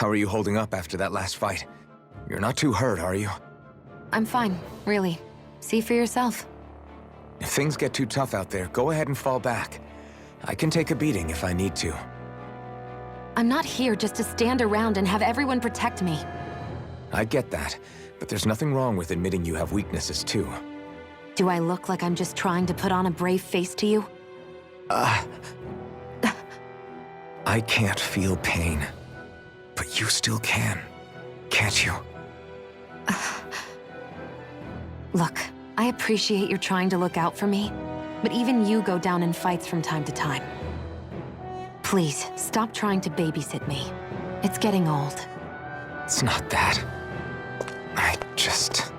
How are you holding up after that last fight? You're not too hurt, are you? I'm fine, really. See for yourself. If things get too tough out there, go ahead and fall back. I can take a beating if I need to. I'm not here just to stand around and have everyone protect me. I get that, but there's nothing wrong with admitting you have weaknesses too. Do I look like I'm just trying to put on a brave face to you? I can't feel pain. But you still can, can't you? Look, I appreciate you're trying to look out for me, but even you go down in fights from time to time. Please, stop trying to babysit me. It's getting old. It's not that. I just...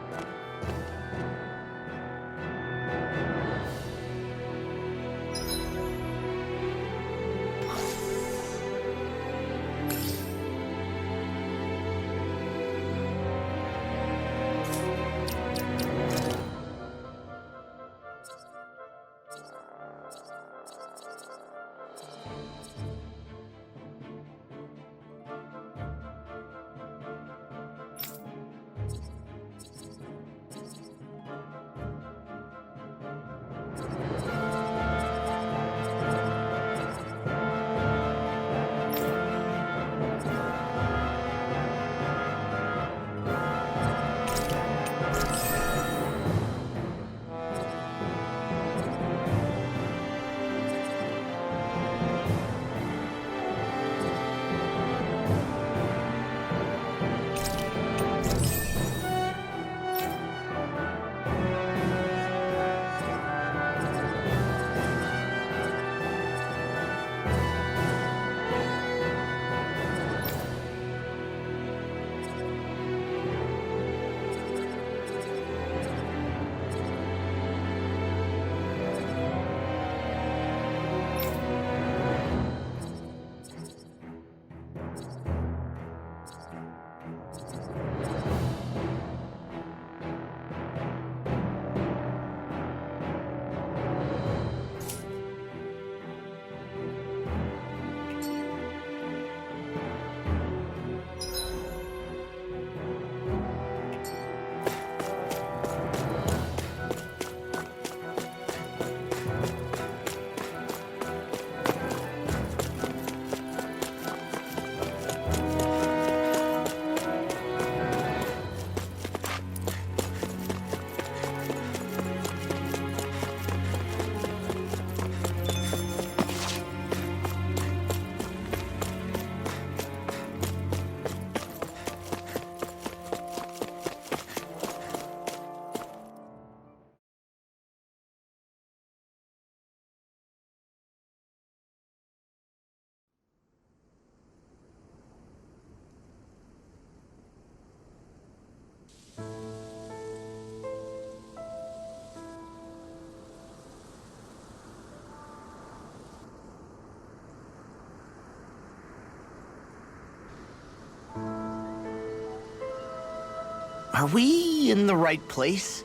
Are we in the right place?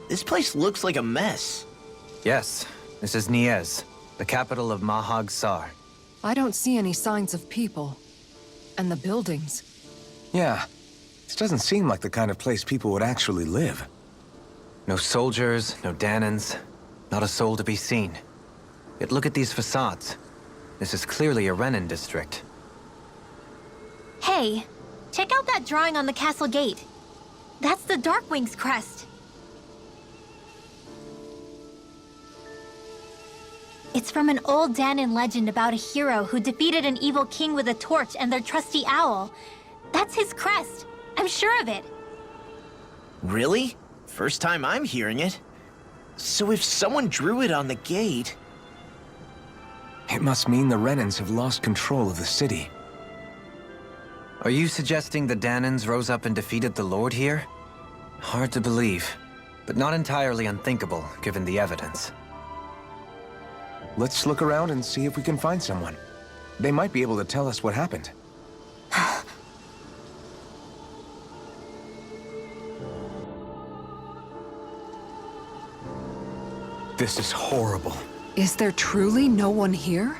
This place looks like a mess. Yes, this is Niez, the capital of Mahag Saar. I don't see any signs of people. And the buildings. Yeah, this doesn't seem like the kind of place people would actually live. No soldiers, no Danans, not a soul to be seen. Yet look at these facades. This is clearly a Renan district. Hey, check out that drawing on the castle gate. That's the Darkwing's crest. It's from an old Danan legend about a hero who defeated an evil king with a torch and their trusty owl. That's his crest. I'm sure of it. Really? First time I'm hearing it. So if someone drew it on the gate... It must mean the Renans have lost control of the city. Are you suggesting the Danans rose up and defeated the Lord here? Hard to believe, but not entirely unthinkable, given the evidence. Let's look around and see if we can find someone. They might be able to tell us what happened. This is horrible. Is there truly no one here?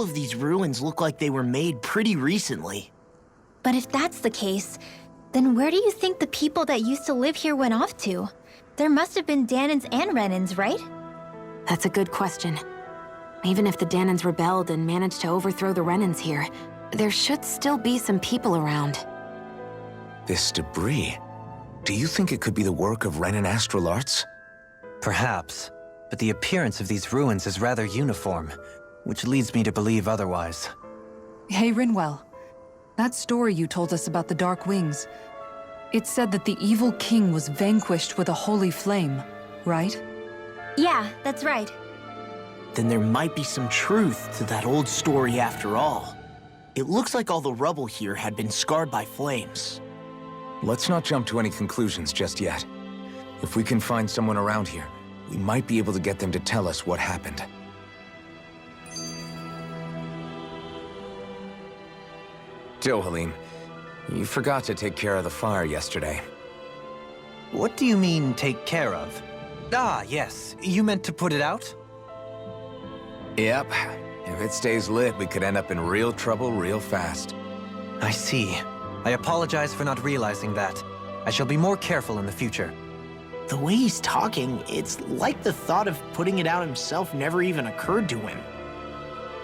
all of these ruins look like they were made pretty recently. But if that's the case, then where do you think the people that used to live here went off to? There must have been Danans and Renans, right? That's a good question. Even if the Danans rebelled and managed to overthrow the Renans here, there should still be some people around. This debris. Do you think it could be the work of Renan astral arts? Perhaps, but the appearance of these ruins is rather uniform, which leads me to believe otherwise. Hey, Rinwell. That story you told us about the Dark Wings. It said that the evil king was vanquished with a holy flame, right? Yeah, that's right. Then there might be some truth to that old story after all. It looks like all the rubble here had been scarred by flames. Let's not jump to any conclusions just yet. If we can find someone around here, we might be able to get them to tell us what happened. Dohalim, you forgot to take care of the fire yesterday. What do you mean, take care of? Ah, yes. You meant to put it out? Yep. If it stays lit, we could end up in real trouble real fast. I see. I apologize for not realizing that. I shall be more careful in the future. The way he's talking, it's like the thought of putting it out himself never even occurred to him.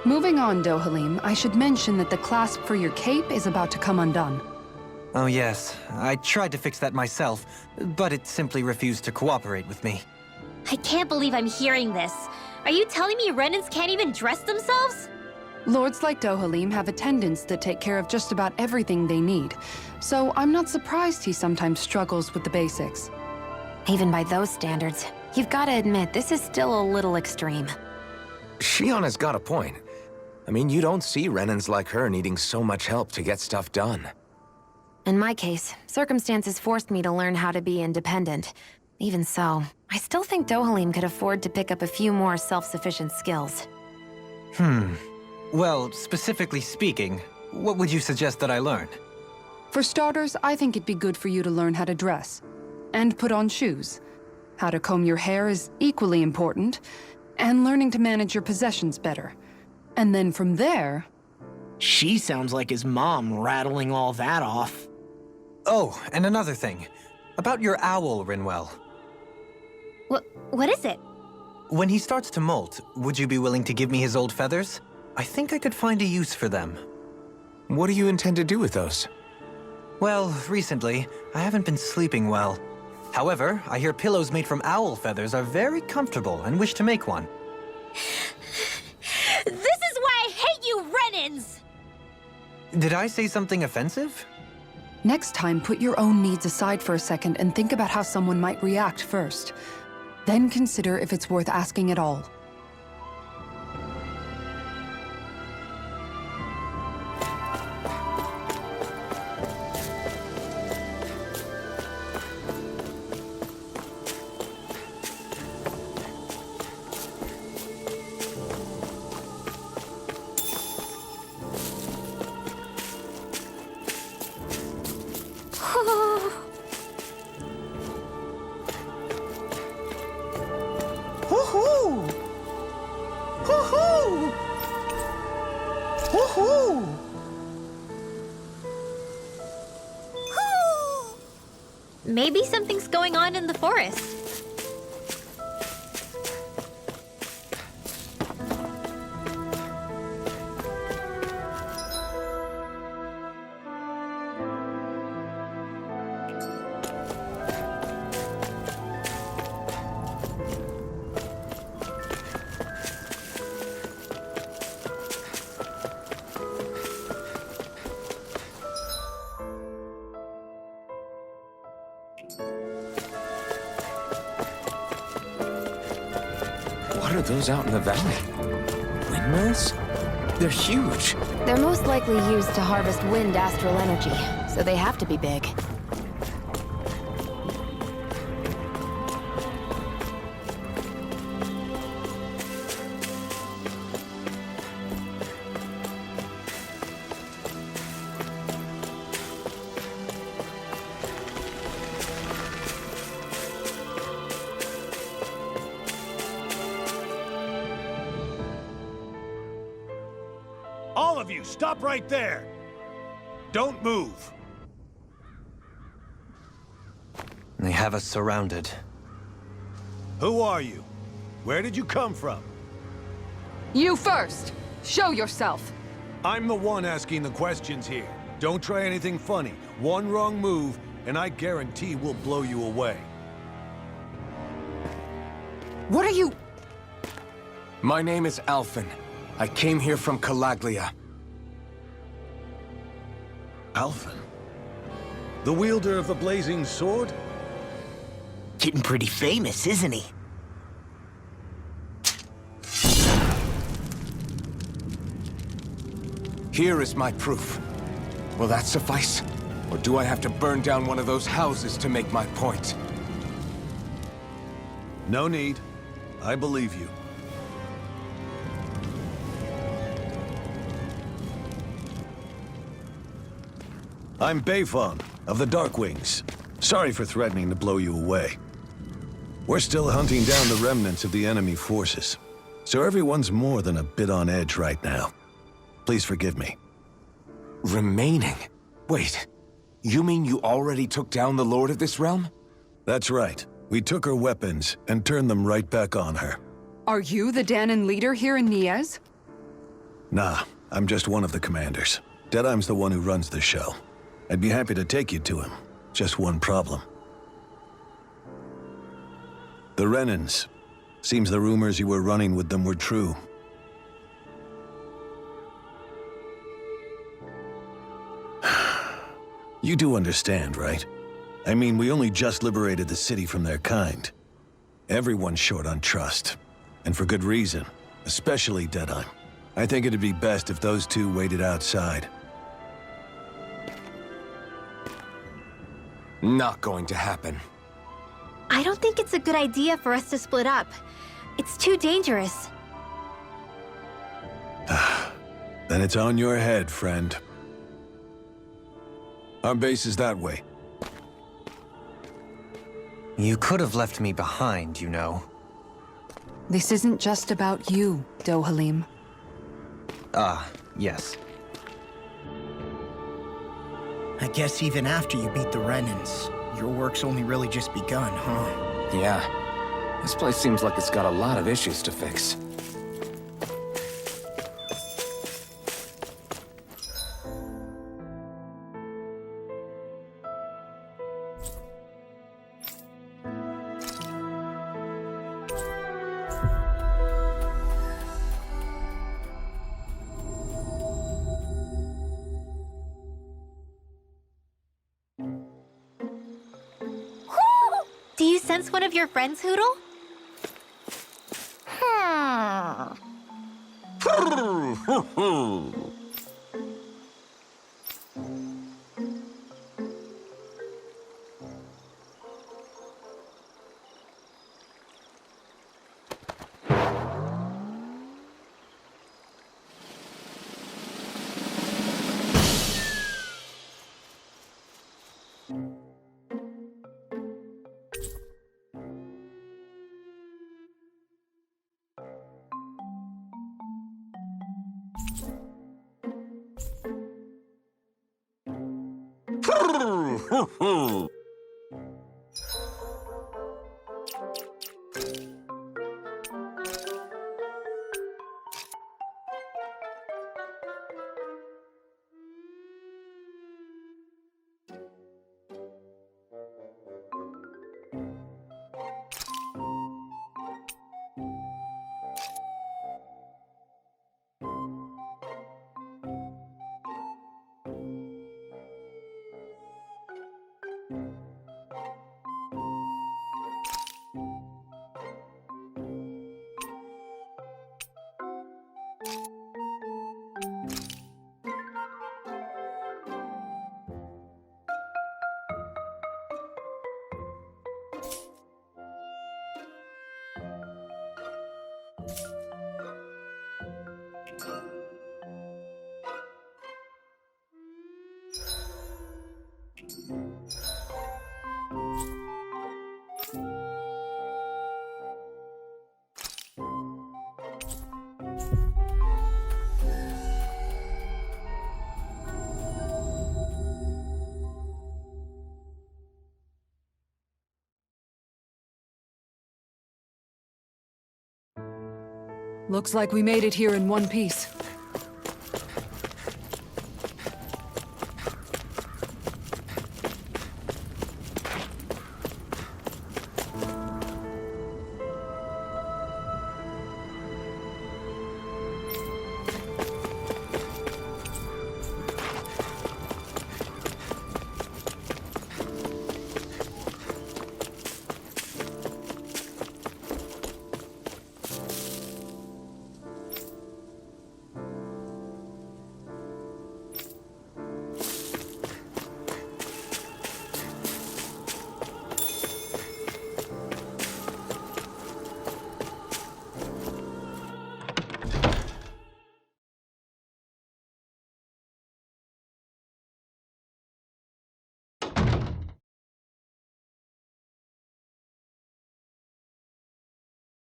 Moving on, Dohalim, I should mention that the clasp for your cape is about to come undone. Oh yes, I tried to fix that myself, but it simply refused to cooperate with me. I can't believe I'm hearing this. Are you telling me Renans can't even dress themselves? Lords like Dohalim have attendants that take care of just about everything they need, so I'm not surprised he sometimes struggles with the basics. Even by those standards, you've got to admit this is still a little extreme. Shionna's got a point. I mean, you don't see Renans like her needing so much help to get stuff done. In my case, circumstances forced me to learn how to be independent. Even so, I still think Dohalim could afford to pick up a few more self-sufficient skills. Well, specifically speaking, what would you suggest that I learn? For starters, I think it'd be good for you to learn how to dress. And put on shoes. How to comb your hair is equally important. And learning to manage your possessions better. And then from there... She sounds like his mom rattling all that off. Oh, and another thing. About your owl, Rinwell. What is it? When he starts to molt, would you be willing to give me his old feathers? I think I could find a use for them. What do you intend to do with those? Well, recently, I haven't been sleeping well. However, I hear pillows made from owl feathers are very comfortable and wish to make one. This is why I hate you, Renans! Did I say something offensive? Next time, put your own needs aside for a second and think about how someone might react first. Then consider if it's worth asking at all. Maybe something's going on in the forest. What are those out in the valley? Windmills? They're huge. They're most likely used to harvest wind astral energy, so they have to be big. you, stop right there! Don't move! They have us surrounded. Who are you? Where did you come from? You first! Show yourself! I'm the one asking the questions here. Don't try anything funny. One wrong move, and I guarantee we'll blow you away. What are you... My name is Alphen. I came here from Calaglia. Alphen? The wielder of the blazing sword? Getting pretty famous, isn't he? Here is my proof. Will that suffice? Or do I have to burn down one of those houses to make my point? No need. I believe you. I'm Bayfon, of the Darkwings. Sorry for threatening to blow you away. We're still hunting down the remnants of the enemy forces, so everyone's more than a bit on edge right now. Please forgive me. Remaining? Wait, you mean you already took down the Lord of this realm? That's right. We took her weapons and turned them right back on her. Are you the Danon leader here in Niez? Nah, I'm just one of the commanders. Dedyme's the one who runs the show. I'd be happy to take you to him. Just one problem. The Renans. Seems the rumors you were running with them were true. You do understand, right? I mean, we only just liberated the city from their kind. Everyone's short on trust. And for good reason. Especially Dedyme. I think it'd be best if those two waited outside. Not going to happen. I don't think it's a good idea for us to split up. It's too dangerous. Then it's on your head, friend. Our base is that way. You could have left me behind, you know. This isn't just about you, Dohalim. Ah, yes. I guess even after you beat the Renans, your work's only really just begun, huh? Yeah. This place seems like it's got a lot of issues to fix. Do you sense one of your friends, Hoodle? Looks like we made it here in one piece.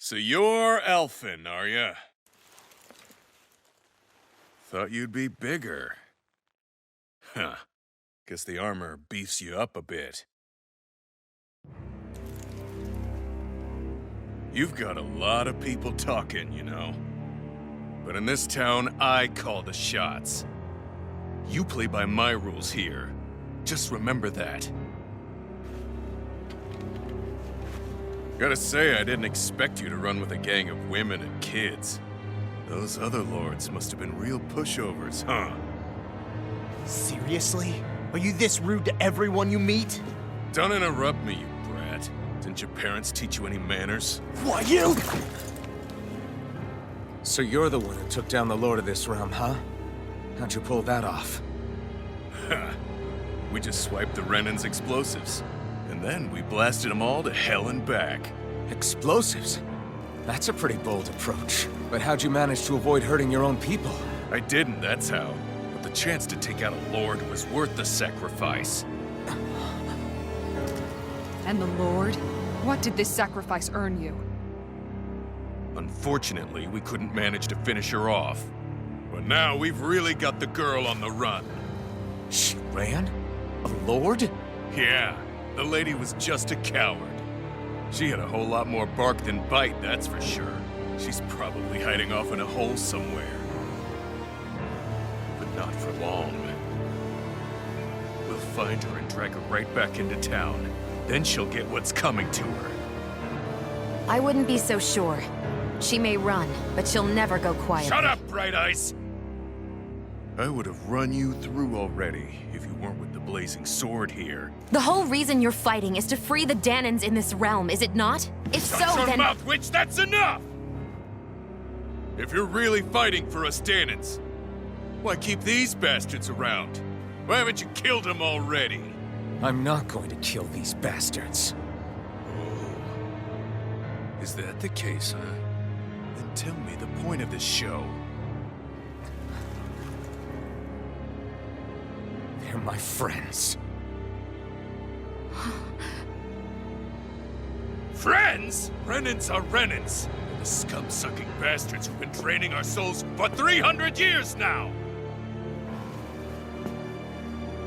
So you're Alphen, are ya? Thought you'd be bigger. Huh. Guess the armor beefs you up a bit. You've got a lot of people talking, you know. But in this town, I call the shots. You play by my rules here. Just remember that. Gotta say, I didn't expect you to run with a gang of women and kids. Those other lords must have been real pushovers, huh? Seriously? Are you this rude to everyone you meet? Don't interrupt me, you brat. Didn't your parents teach you any manners? Why, you? So you're the one who took down the lord of this realm, huh? How'd you pull that off? Ha! We just swiped the Renan's explosives. And then we blasted them all to hell and back. Explosives? That's a pretty bold approach. But how'd you manage to avoid hurting your own people? I didn't, that's how. But the chance to take out a lord was worth the sacrifice. And the Lord? What did this sacrifice earn you? Unfortunately, we couldn't manage to finish her off. But now we've really got the girl on the run. She ran? A lord? Yeah, the lady was just a coward. She had a whole lot more bark than bite, that's for sure. She's probably hiding off in a hole somewhere. But not for long. We'll find her and drag her right back into town. Then she'll get what's coming to her. I wouldn't be so sure. She may run, but she'll never go quietly. Shut up, Bright Eyes! I would have run you through already if you weren't with the blazing sword here. The whole reason you're fighting is to free the Danans in this realm, is it not? If so, Shut your then— mouth, witch! That's enough! If you're really fighting for us Danans, why keep these bastards around? Why haven't you killed them already? I'm not going to kill these bastards. Oh. Is that the case, huh? Then tell me the point of this show. They're my friends. Friends? Renans are Renans. The scum-sucking bastards who've been draining our souls for 300 years now!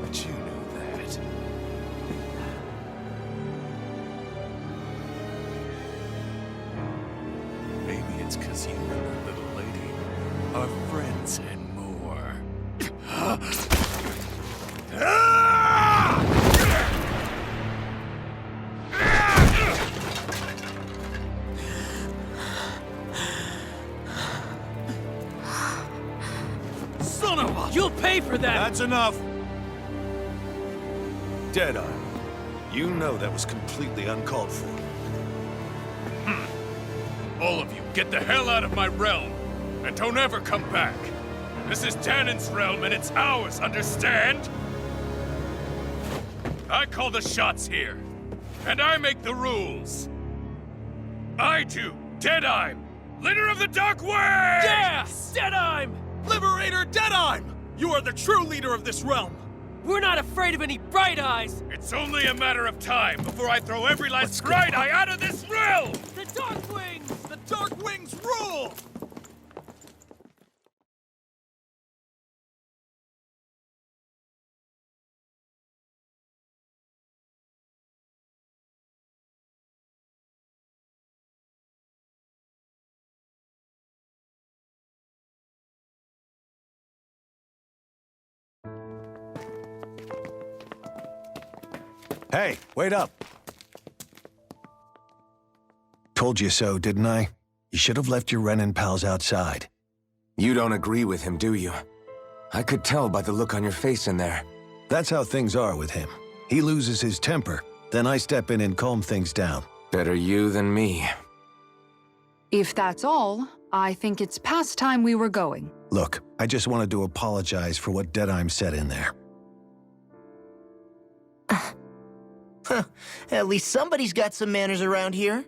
But you knew that. Maybe it's because you and the little lady are friends and more. Son of a... You'll pay for that! That's enough! Dedyme, you know that was completely uncalled for. All of you, get the hell out of my realm! And don't ever come back! This is Danan's realm and it's ours, understand? I call the shots here. And I make the rules. I do, Dedyme, leader of the Dark Wings! Yeah! Dedyme! Liberator Dedyme! You are the true leader of this realm! We're not afraid of any Bright Eyes! It's only a matter of time before I throw every last Bright Eye out of this realm! The Dark Wings! The Dark Wings rule! Hey, wait up! Told you so, didn't I? You should have left your Renan pals outside. You don't agree with him, do you? I could tell by the look on your face in there. That's how things are with him. He loses his temper, then I step in and calm things down. Better you than me. If that's all, I think it's past time we were going. Look, I just wanted to apologize for what Dedyme said in there. At least somebody's got some manners around here.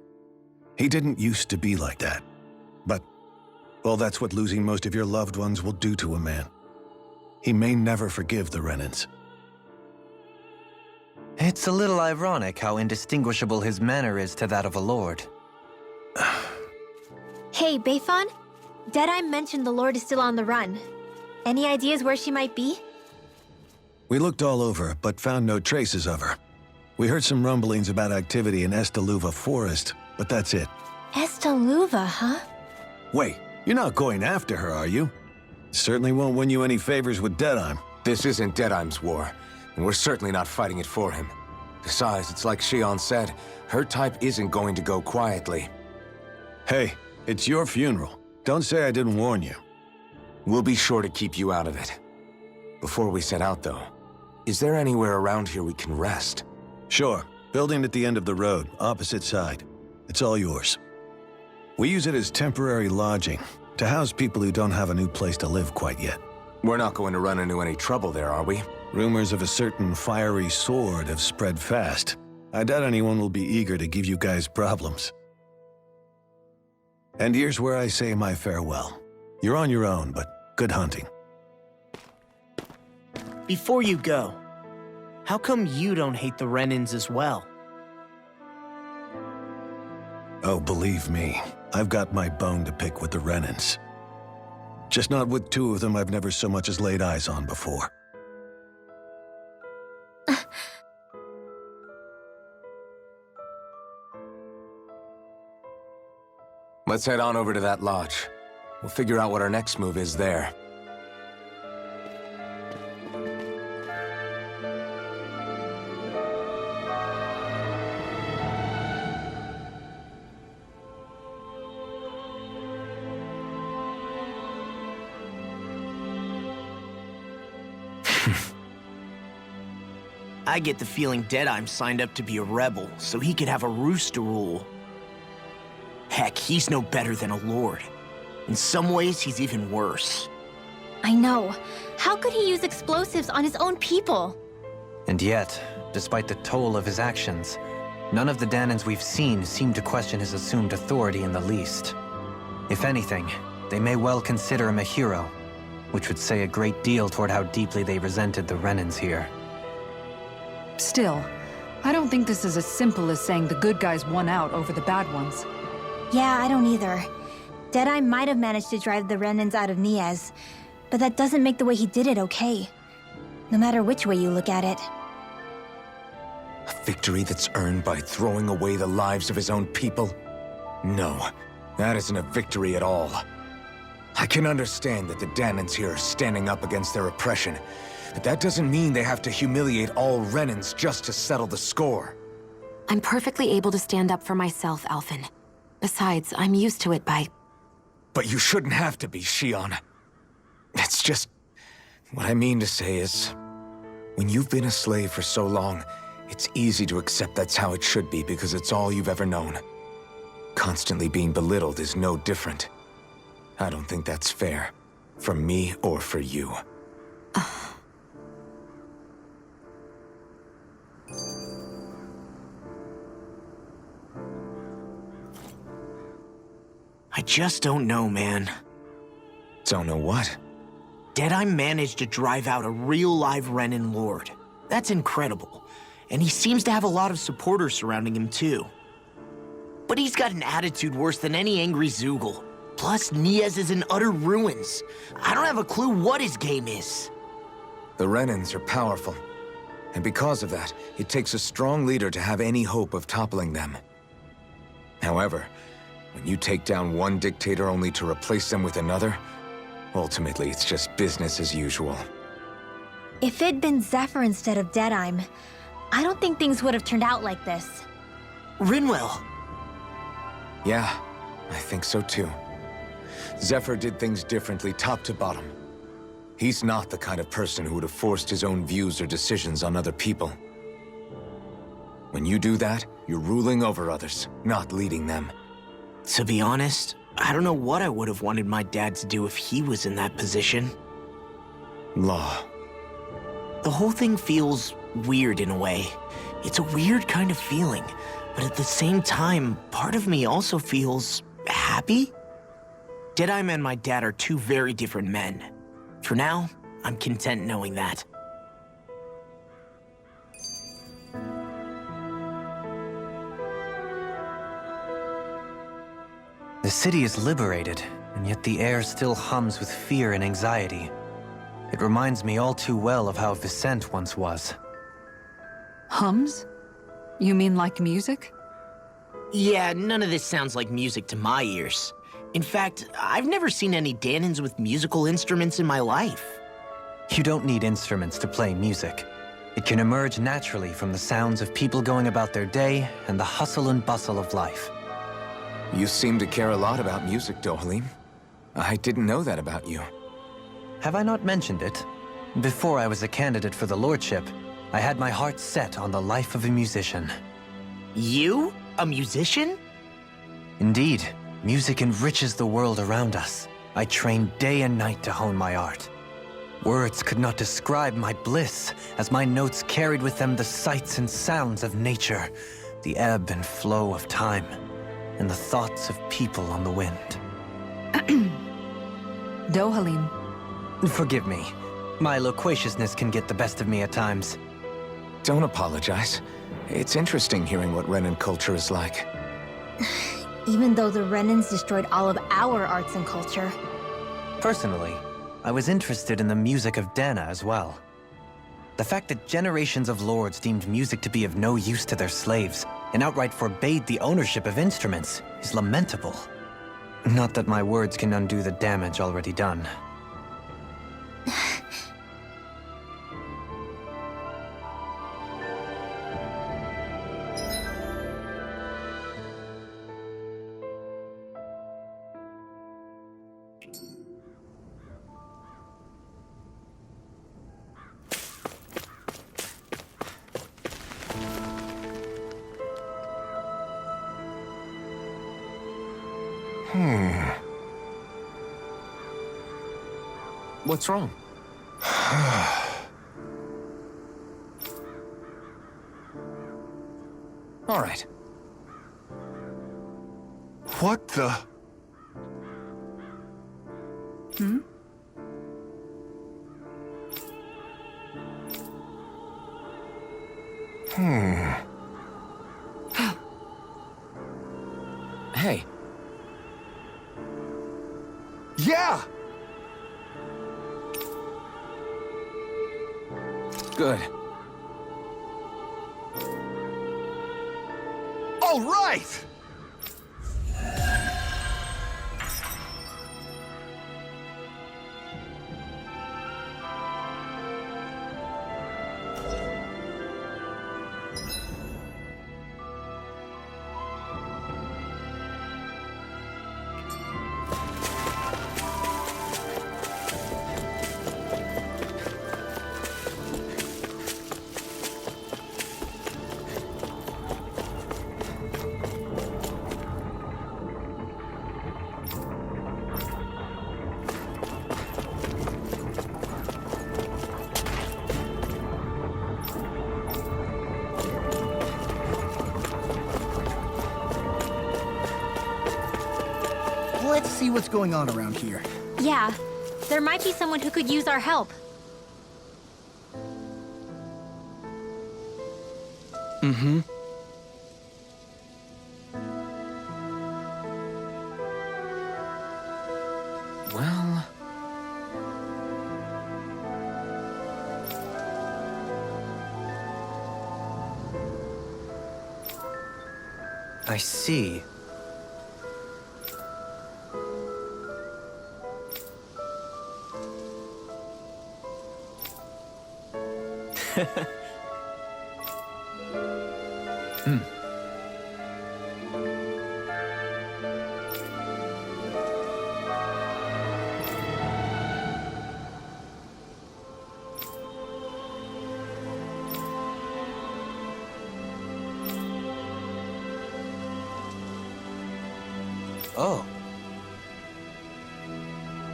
He didn't used to be like that. But, well, that's what losing most of your loved ones will do to a man. He may never forgive the Renans. It's a little ironic how indistinguishable his manner is to that of a lord. Hey, Bayfon? Dedyme mentioned the Lord is still on the run. Any ideas where she might be? We looked all over, but found no traces of her. We heard some rumblings about activity in Estaluva Forest, but that's it. Estaluva, huh? Wait, you're not going after her, are you? Certainly won't win you any favors with Dedyme. This isn't Dedyme's war, and we're certainly not fighting it for him. Besides, it's like Shion said, her type isn't going to go quietly. Hey, it's your funeral. Don't say I didn't warn you. We'll be sure to keep you out of it. Before we set out, though, is there anywhere around here we can rest? Sure. Building at the end of the road, opposite side. It's all yours. We use it as temporary lodging, to house people who don't have a new place to live quite yet. We're not going to run into any trouble there, are we? Rumors of a certain fiery sword have spread fast. I doubt anyone will be eager to give you guys problems. And here's where I say my farewell. You're on your own, but good hunting. Before you go, how come you don't hate the Renans as well? Oh, believe me, I've got my bone to pick with the Renans. Just not with two of them I've never so much as laid eyes on before. Let's head on over to that lodge. We'll figure out what our next move is there. I get the feeling Dedyme signed up to be a rebel so he could have a rooster rule. Heck, he's no better than a lord. In some ways, he's even worse. I know. How could he use explosives on his own people? And yet, despite the toll of his actions, none of the Danans we've seen seem to question his assumed authority in the least. If anything, they may well consider him a hero, which would say a great deal toward how deeply they resented the Renans here. Still, I don't think this is as simple as saying the good guys won out over the bad ones. Yeah, I don't either. Dedyme might have managed to drive the Renans out of Niez, but that doesn't make the way he did it okay. No matter which way you look at it. A victory that's earned by throwing away the lives of his own people? No, that isn't a victory at all. I can understand that the Danans here are standing up against their oppression, but that doesn't mean they have to humiliate all Renans just to settle the score. I'm perfectly able to stand up for myself, Alphen. Besides, I'm used to it by... But you shouldn't have to be, Shion. It's just... What I mean to say is... When you've been a slave for so long, it's easy to accept that's how it should be because it's all you've ever known. Constantly being belittled is no different. I don't think that's fair. For me or for you. I just don't know, man. Don't know what? Dedyme managed to drive out a real live Renan Lord. That's incredible. And he seems to have a lot of supporters surrounding him too. But he's got an attitude worse than any angry Zoogle. Plus, Niez is in utter ruins. I don't have a clue what his game is. The Renans are powerful. And because of that, it takes a strong leader to have any hope of toppling them. However, when you take down one dictator only to replace them with another, ultimately it's just business as usual. If it'd been Zephyr instead of Dedyme, I don't think things would have turned out like this. Rinwell. Yeah, I think so too. Zephyr did things differently top to bottom. He's not the kind of person who would have forced his own views or decisions on other people. When you do that, you're ruling over others, not leading them. To be honest, I don't know what I would have wanted my dad to do if he was in that position. Law. The whole thing feels weird in a way. It's a weird kind of feeling, but at the same time, part of me also feels happy. Dedyme and my dad are two very different men. For now, I'm content knowing that. The city is liberated, and yet the air still hums with fear and anxiety. It reminds me all too well of how Vicente once was. Hums? You mean like music? Yeah, none of this sounds like music to my ears. In fact, I've never seen any Danans with musical instruments in my life. You don't need instruments to play music. It can emerge naturally from the sounds of people going about their day and the hustle and bustle of life. You seem to care a lot about music, Dohalim. I didn't know that about you. Have I not mentioned it? Before I was a candidate for the lordship, I had my heart set on the life of a musician. You? A musician? Indeed, music enriches the world around us. I trained day and night to hone my art. Words could not describe my bliss, as my notes carried with them the sights and sounds of nature, the ebb and flow of time, and the thoughts of people on the wind. Dohalim. Forgive me. My loquaciousness can get the best of me at times. Don't apologize. It's interesting hearing what Renan culture is like. Even though the Renans destroyed all of our arts and culture. Personally, I was interested in the music of Dana as well. The fact that generations of lords deemed music to be of no use to their slaves and outright forbade the ownership of instruments is lamentable. Not that my words can undo the damage already done. What's wrong? All right. What the? Hey. Yeah! Good. All right! Let's see what's going on around here. Yeah, there might be someone who could use our help. Well... I see. Oh.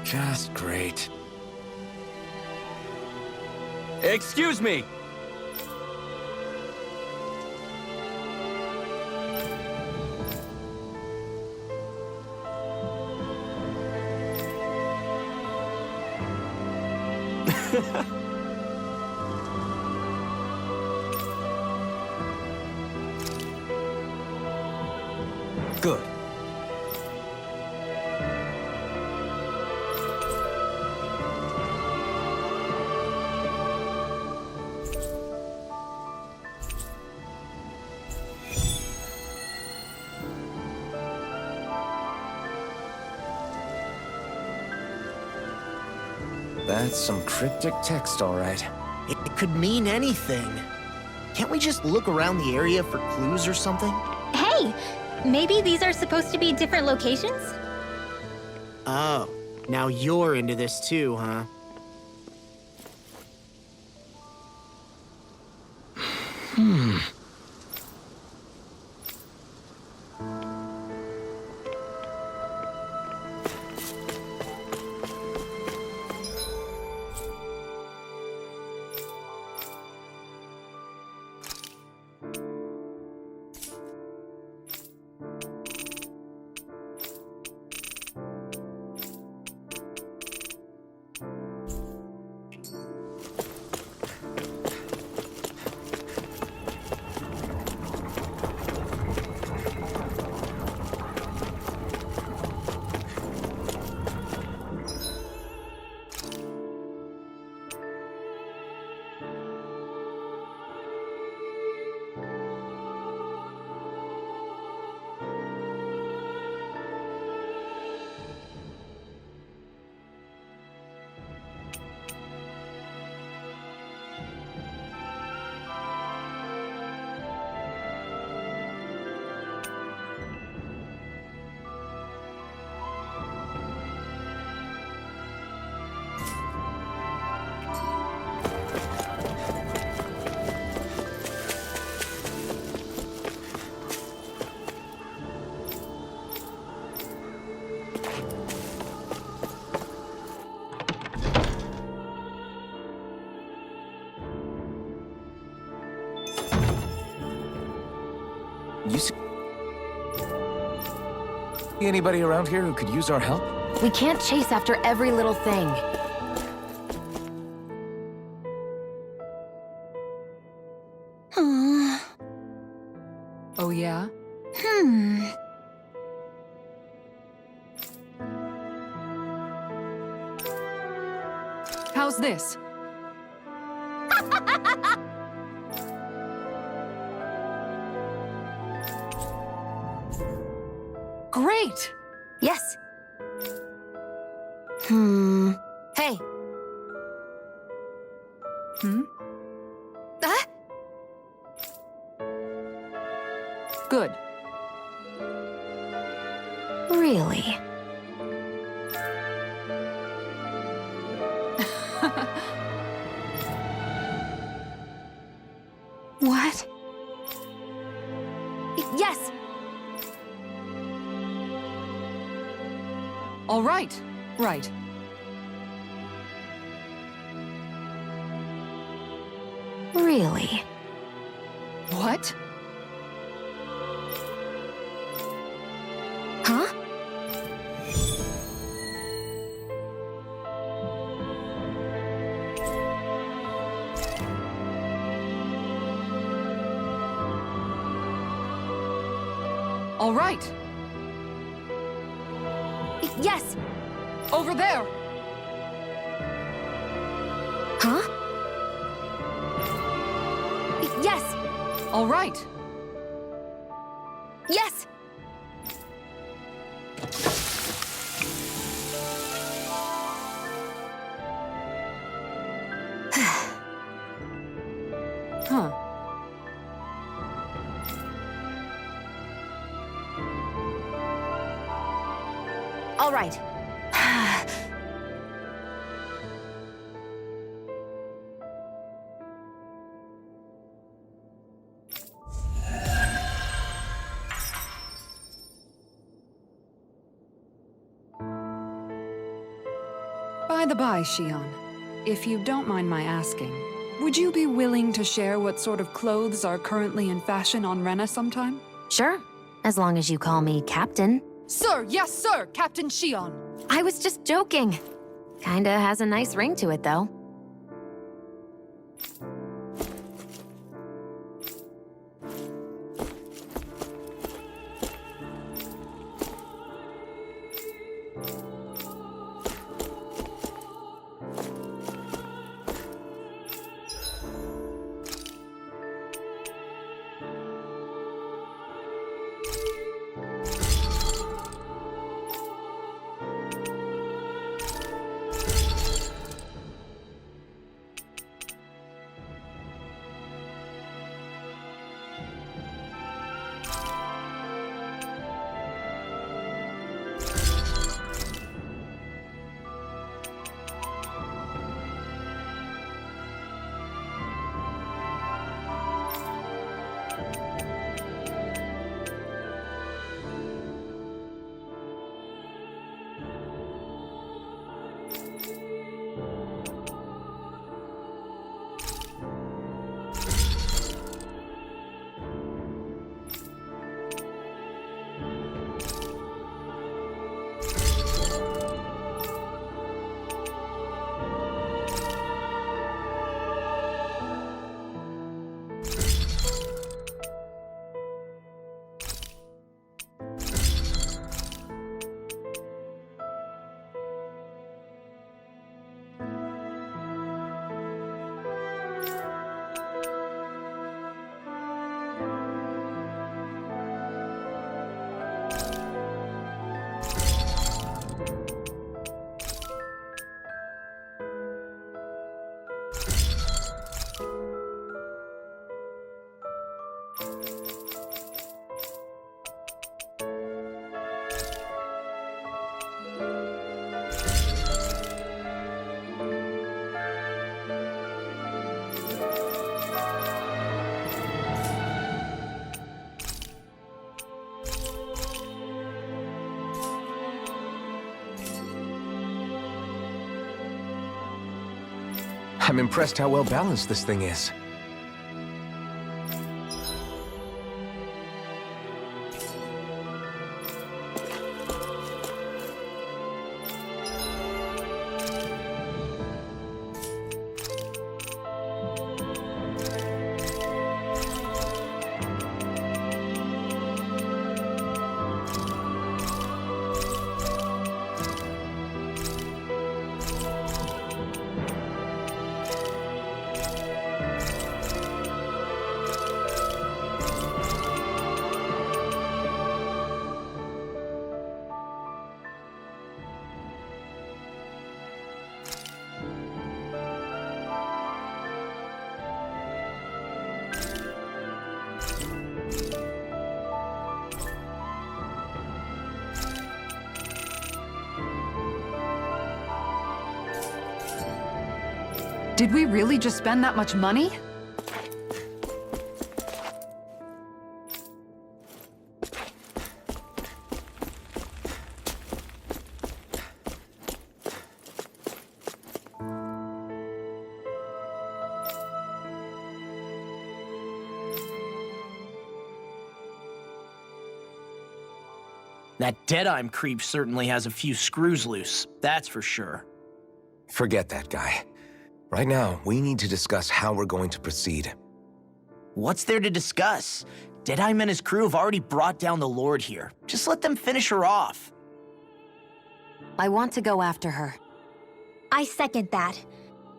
Just great. Excuse me! Good. That's some cryptic text, all right. It could mean anything. Can't we just look around the area for clues or something? Hey, maybe these are supposed to be different locations? Oh, now you're into this too, huh? You see anybody around here who could use our help? We can't chase after every little thing. Oh, yeah? How's this? Great! Yes. Hey. Ah? Good. Really? What? Yes! All right. Right. Really? What? Huh? All right. Yes! Over there! Huh? Yes! All right. Yes! Huh. All right. By the by, Shion, if you don't mind my asking, would you be willing to share what sort of clothes are currently in fashion on Rena sometime? Sure, as long as you call me Captain. Sir, yes sir, Captain Shion. I was just joking. Kinda has a nice ring to it, though. I'm impressed how well balanced this thing is. Did we really just spend that much money? That Dedyme creep certainly has a few screws loose, that's for sure. Forget that guy. Right now, we need to discuss how we're going to proceed. What's there to discuss? Dedyme and his crew have already brought down the Lord here. Just let them finish her off. I want to go after her. I second that.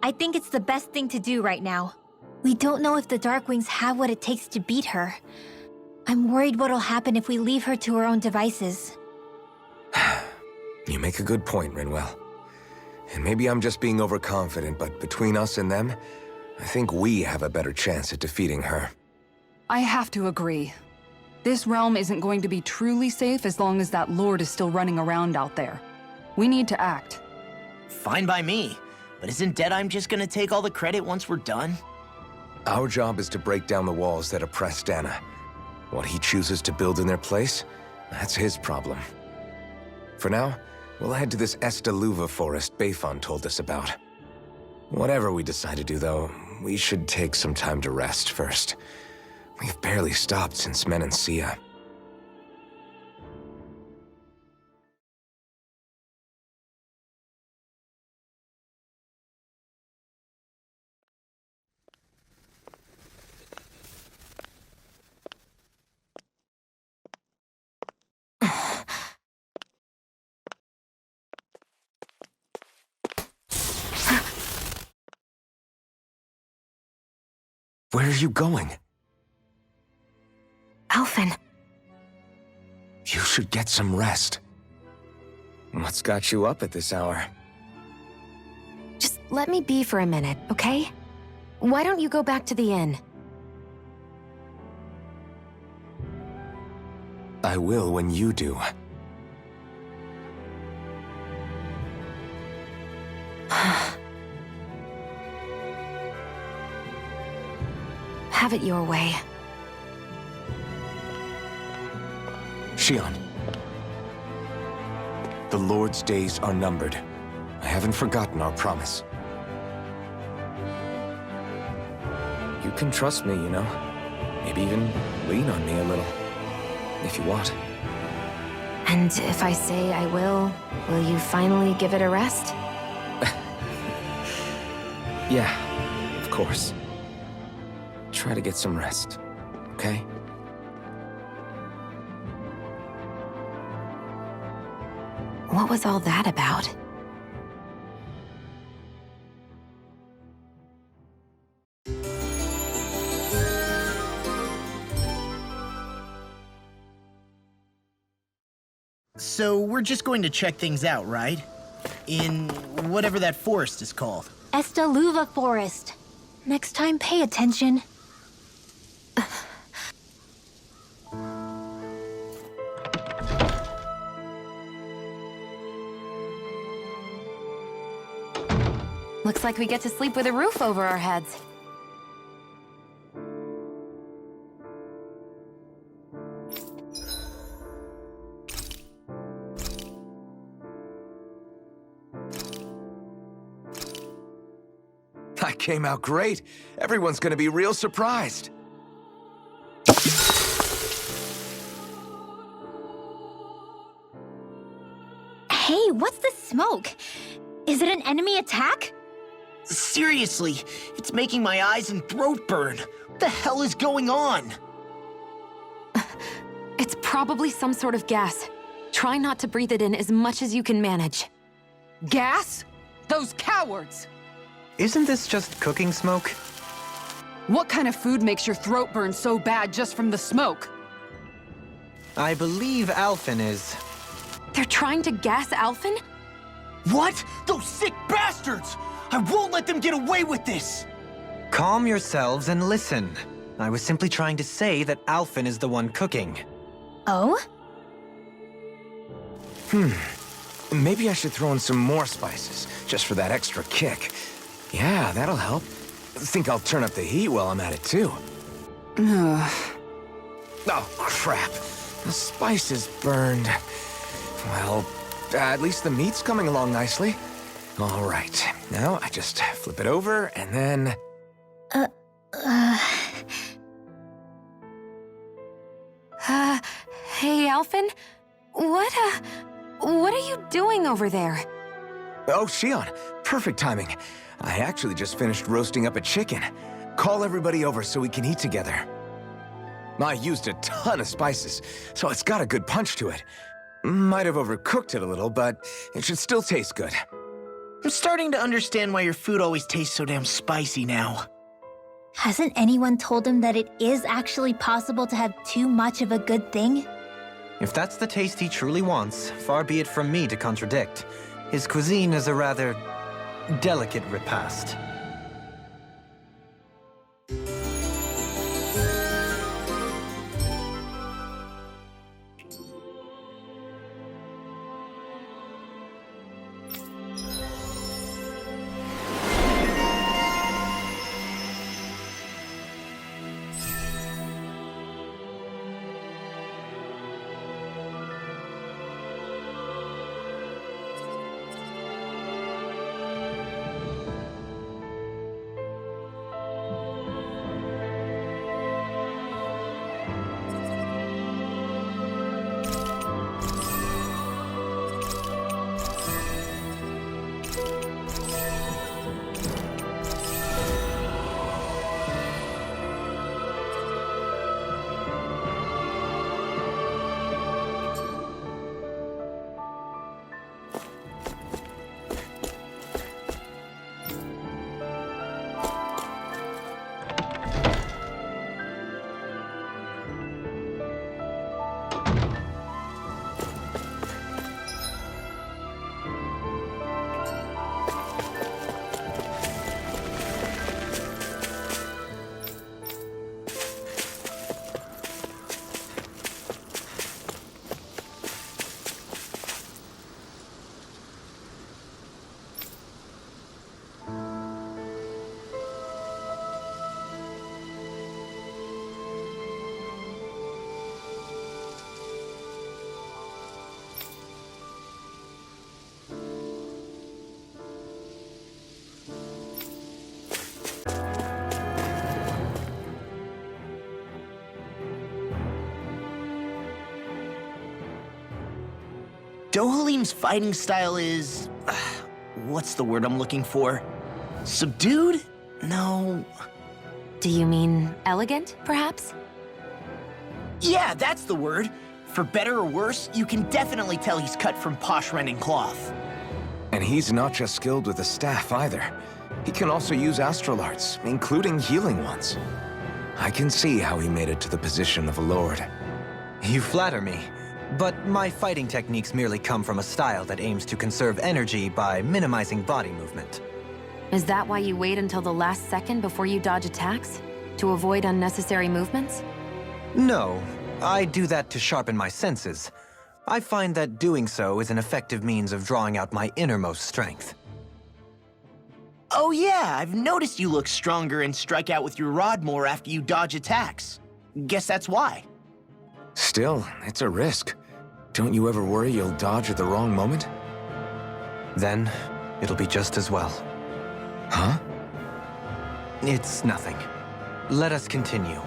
I think it's the best thing to do right now. We don't know if the Darkwings have what it takes to beat her. I'm worried what'll happen if we leave her to her own devices. You make a good point, Rinwell. And maybe I'm just being overconfident, but between us and them, I think we have a better chance at defeating her. I have to agree. This realm isn't going to be truly safe as long as that lord is still running around out there. We need to act. Fine by me. But isn't Dedyme just gonna take all the credit once we're done? Our job is to break down the walls that oppress Dana. What he chooses to build in their place, that's his problem. For now, we'll head to this Estaluva forest Bayfon told us about. Whatever we decide to do, though, we should take some time to rest first. We've barely stopped since Menancia. Where are you going? Alphen. You should get some rest. What's got you up at this hour? Just let me be for a minute, okay? Why don't you go back to the inn? I will when you do. Have it your way. Shion. The Lord's days are numbered. I haven't forgotten our promise. You can trust me, you know. Maybe even lean on me a little. If you want. And if I say I will you finally give it a rest? Yeah, of course. Try to get some rest, okay? What was all that about? So we're just going to check things out, right? In whatever that forest is called. Estaluva Forest. Next time, pay attention. Looks like we get to sleep with a roof over our heads. That came out great. Everyone's gonna be real surprised. Hey, what's the smoke? Is it an enemy attack? Seriously, it's making my eyes and throat burn. What the hell is going on? It's probably some sort of gas. Try not to breathe it in as much as you can manage. Gas? Those cowards! Isn't this just cooking smoke? What kind of food makes your throat burn so bad just from the smoke? I believe Alphen is... They're trying to gas Alphen? What? Those sick bastards! I won't let them get away with this! Calm yourselves and listen. I was simply trying to say that Alphen is the one cooking. Oh? Maybe I should throw in some more spices, just for that extra kick. Yeah, that'll help. Think I'll turn up the heat while I'm at it, too. Oh, crap. The spices burned. Well, at least the meat's coming along nicely. All right. Now I just flip it over, and then... Hey, Alphen? What are you doing over there? Oh, Shion. Perfect timing. I actually just finished roasting up a chicken. Call everybody over so we can eat together. I used a ton of spices, so it's got a good punch to it. Might have overcooked it a little, but it should still taste good. I'm starting to understand why your food always tastes so damn spicy now. Hasn't anyone told him that it is actually possible to have too much of a good thing? If that's the taste he truly wants, far be it from me to contradict. His cuisine is a rather delicate repast. Dohalim's fighting style is... what's the word I'm looking for? Subdued? No... Do you mean elegant, perhaps? Yeah, that's the word. For better or worse, you can definitely tell he's cut from posh Renan cloth. And he's not just skilled with the staff either. He can also use astral arts, including healing ones. I can see how he made it to the position of a lord. You flatter me, but my fighting techniques merely come from a style that aims to conserve energy by minimizing body movement. Is that why you wait until the last second before you dodge attacks? To avoid unnecessary movements? No, I do that to sharpen my senses. I find that doing so is an effective means of drawing out my innermost strength. Oh yeah, I've noticed you look stronger and strike out with your rod more after you dodge attacks. Guess that's why. Still, it's a risk. Don't you ever worry you'll dodge at the wrong moment? Then, it'll be just as well. Huh? It's nothing. Let us continue.